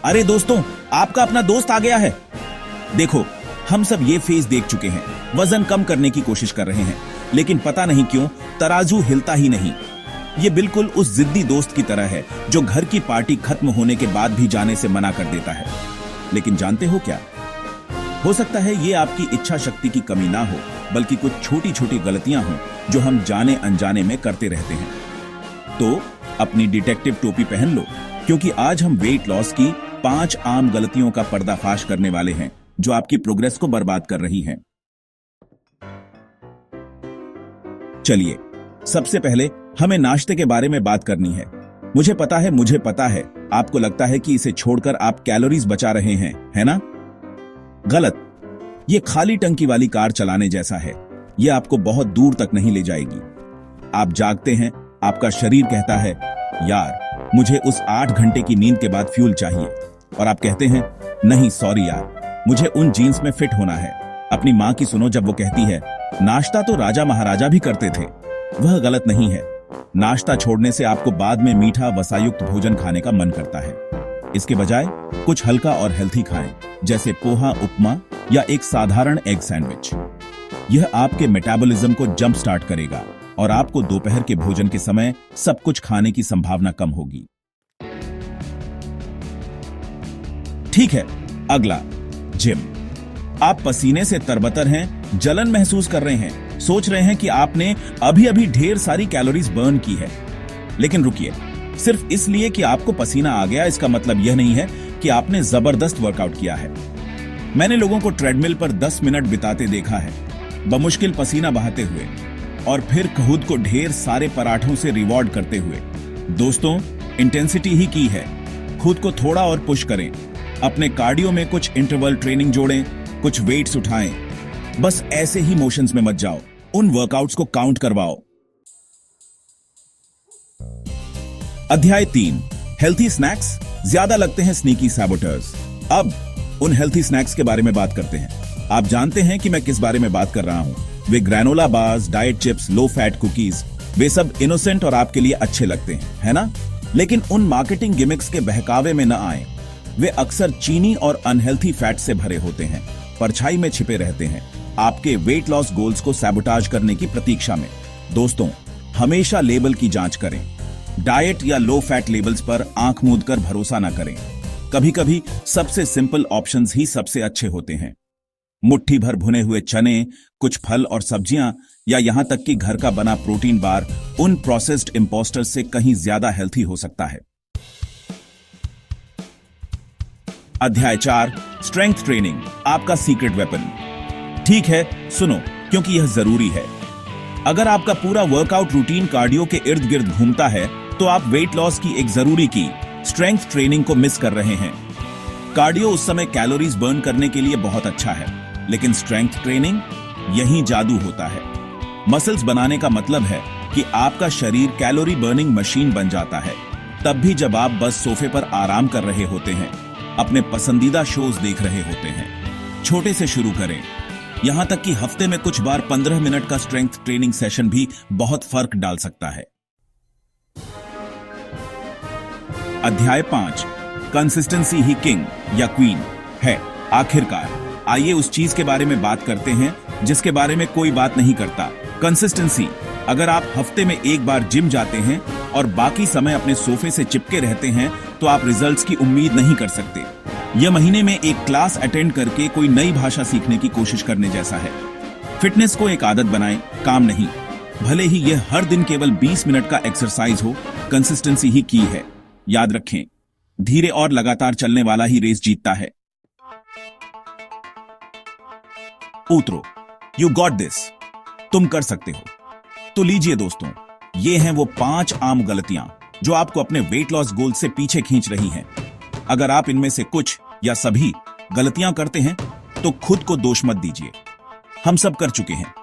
अरे दोस्तों, आपका अपना दोस्त आ गया है। देखो, हम सब ये फेज देख चुके हैं, वजन कम करने की कोशिश कर रहे हैं, लेकिन पता नहीं क्यों तराजू हिलता ही नहीं। ये बिल्कुल उस जिद्दी दोस्त की तरह है जो घर की पार्टी खत्म होने के बाद भी जाने से मना कर देता है। लेकिन जानते हो क्या? हो सकता है ये आपकी इच्छा शक्ति की कमी ना हो, बल्कि कुछ छोटी छोटी गलतियां हों जो हम जाने अनजाने में करते रहते हैं। तो अपनी डिटेक्टिव टोपी पहन लो, क्योंकि आज हम वेट लॉस की 5 आम गलतियों का पर्दाफाश करने वाले हैं जो आपकी प्रोग्रेस को बर्बाद कर रही हैं। चलिए, सबसे पहले हमें नाश्ते के बारे में बात करनी है। मुझे पता है आपको लगता है कि इसे छोड़कर आप कैलोरीज बचा रहे हैं, है ना? गलत। ये खाली टंकी वाली कार चलाने जैसा है। ये आपको बहुत दूर तक नहीं ले जाएगी। आप जागते हैं, आपका शरीर कहता है, यार मुझे उस 8 घंटे की नींद के बाद फ्यूल चाहिए, और आप कहते हैं, नहीं सॉरी यार, मुझे उन जीन्स में फिट होना है। अपनी माँ की सुनो जब वो कहती है, नाश्ता तो राजा महाराजा भी करते थे। वह गलत नहीं है। नाश्ता छोड़ने से आपको बाद में मीठा वसायुक्त भोजन खाने का मन करता है। इसके बजाय कुछ हल्का और हेल्थी खाएं, जैसे पोहा, उपमा या एक साधारण एग सैंडविच। यह आपके मेटाबॉलिज्म को जंप स्टार्ट करेगा और आपको दोपहर के भोजन के समय सब कुछ खाने की संभावना कम होगी। ठीक है, अगला, जिम। आप पसीने से तरबतर हैं, जलन महसूस कर रहे हैं, सोच रहे हैं कि आपने अभी अभी ढेर सारी कैलोरीज बर्न की है। लेकिन रुकिए, सिर्फ इसलिए कि आपको पसीना आ गया इसका मतलब यह नहीं है कि आपने जबरदस्त वर्कआउट किया है। मैंने लोगों को ट्रेडमिल पर 10 मिनट बिताते देखा है, बमुश्किल पसीना बहाते हुए, और फिर खुद को ढेर सारे पराठों से रिवॉर्ड करते हुए। दोस्तों, इंटेंसिटी ही की है। खुद को थोड़ा और पुश करें। अपने कार्डियो में कुछ इंटरवल ट्रेनिंग जोड़ें, कुछ वेट्स उठाएं। बस ऐसे ही मोशंस में मत जाओ, उन वर्कआउट्स को काउंट करवाओ। अध्याय 3, हेल्थी स्नैक्स ज्यादा लगते हैं स्नीकी सैबोटर्स। अब उन हेल्थी स्नैक्स के बारे में बात करते हैं। आप जानते हैं कि मैं किस बारे में बात कर रहा हूं। वे granola bars, diet chips, low fat cookies, वे सब इनोसेंट और आपके लिए अच्छे लगते हैं, है ना? लेकिन उन मार्केटिंग गिमिक्स के बहकावे में न आए। वे अक्सर चीनी और अनहेल्थी फैट से भरे होते हैं, परछाई में छिपे रहते हैं, आपके वेट लॉस गोल्स को सैबोटाज करने की प्रतीक्षा में। दोस्तों, हमेशा लेबल की जांच करें। डाइट या लो फैट लेबल्स पर आंख मूंद कर भरोसा न करें। कभी कभी सबसे सिंपल ऑप्शंस ही सबसे अच्छे होते हैं। मुट्ठी भर भुने हुए चने, कुछ फल और सब्जियां, या यहां तक कि घर का बना प्रोटीन बार उन प्रोसेस्ड इंपोस्टर्स से कहीं ज्यादा हेल्थी हो सकता है। अध्याय 4, स्ट्रेंथ ट्रेनिंग, आपका सीक्रेट वेपन। ठीक है, सुनो, क्योंकि यह जरूरी है। अगर आपका पूरा वर्कआउट रूटीन कार्डियो के इर्द गिर्द घूमता है, तो आप वेट लॉस की एक जरूरी की स्ट्रेंथ ट्रेनिंग को मिस कर रहे हैं। कार्डियो उस समय कैलोरीज बर्न करने के लिए बहुत अच्छा है, लेकिन स्ट्रेंथ ट्रेनिंग, यही जादू होता है। मसल्स बनाने का मतलब है कि आपका शरीर कैलोरी बर्निंग मशीन बन जाता है, तब भी जब आप बस सोफे पर आराम कर रहे होते हैं, अपने पसंदीदा शोज देख रहे होते हैं। छोटे से शुरू करें। यहां तक कि हफ्ते में कुछ बार 15 मिनट का स्ट्रेंथ ट्रेनिंग सेशन भी बहुत फर्क डाल सकता है। अध्याय 5, कंसिस्टेंसी ही किंग या क्वीन है। आखिरकार आइए उस चीज के बारे में बात करते हैं जिसके बारे में कोई बात नहीं करता, कंसिस्टेंसी। अगर आप हफ्ते में एक बार जिम जाते हैं और बाकी समय अपने सोफे से चिपके रहते हैं, तो आप रिजल्ट्स की उम्मीद नहीं कर सकते। यह महीने में एक क्लास अटेंड करके कोई नई भाषा सीखने की कोशिश करने जैसा है। फिटनेस को एक आदत बनाएं, काम नहीं। भले ही यह हर दिन केवल 20 मिनट का एक्सरसाइज हो, कंसिस्टेंसी ही की है। याद रखें, धीरे और लगातार चलने वाला ही रेस जीतता है। उतरो, यू गॉट दिस, तुम कर सकते हो। तो लीजिए दोस्तों, ये हैं वो 5 आम गलतियां जो आपको अपने वेट लॉस गोल से पीछे खींच रही हैं। अगर आप इनमें से कुछ या सभी गलतियां करते हैं, तो खुद को दोष मत दीजिए। हम सब कर चुके हैं।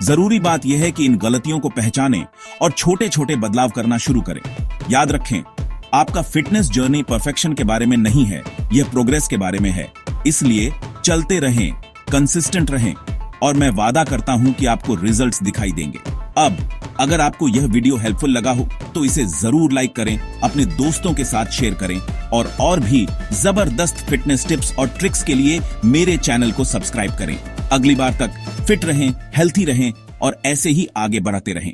जरूरी बात यह है कि इन गलतियों को पहचानें और छोटे छोटे बदलाव करना शुरू करें। याद रखें, आपका फिटनेस जर्नी परफेक्शन के बारे में नहीं है, यह प्रोग्रेस के बारे में है। इसलिए चलते रहें, कंसिस्टेंट रहें, और मैं वादा करता हूं कि आपको रिजल्ट्स दिखाई देंगे। अब अगर आपको यह वीडियो हेल्पफुल लगा हो तो इसे जरूर लाइक करें, अपने दोस्तों के साथ शेयर करें और भी जबरदस्त फिटनेस टिप्स और ट्रिक्स के लिए मेरे चैनल को सब्सक्राइब करें। अगली बार तक फिट रहें, हेल्थी रहें और ऐसे ही आगे बढ़ते रहें।